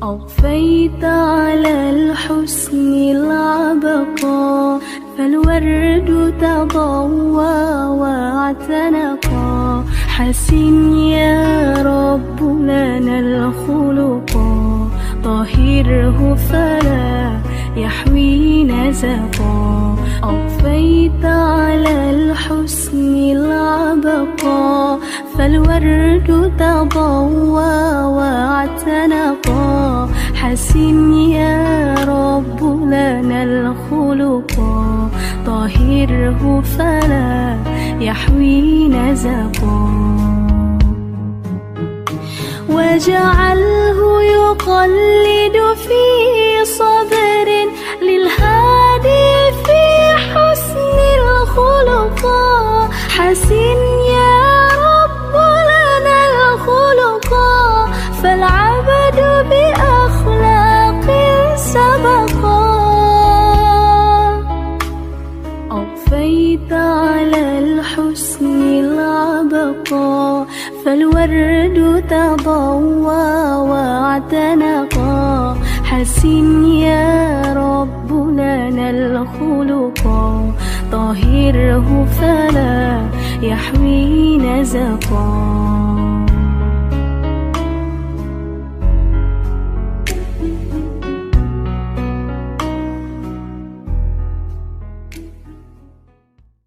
أضفيت على الحسن العبقى، فالورد تضوى واعتنقا. حسن يا رب لنا الخلقا، طهره فلا يحوي نزقا. أضفيت على الحسن العبقى، فالورد تضوى واعتنقا. حسن يا رب لنا الخلقا، طهره فلا يحوي نزقا. واجعله يقلد في صبر للهادي في حسن الخلقا. حسن يا رب لنا الخلقا، فالعبد بأخلاق سبقا. أضفيت على الحسن العبقا، فالورد تضوى واعتنقا. حسن يا رب لنا الخلقا، طهره فلا يحوي نزقا.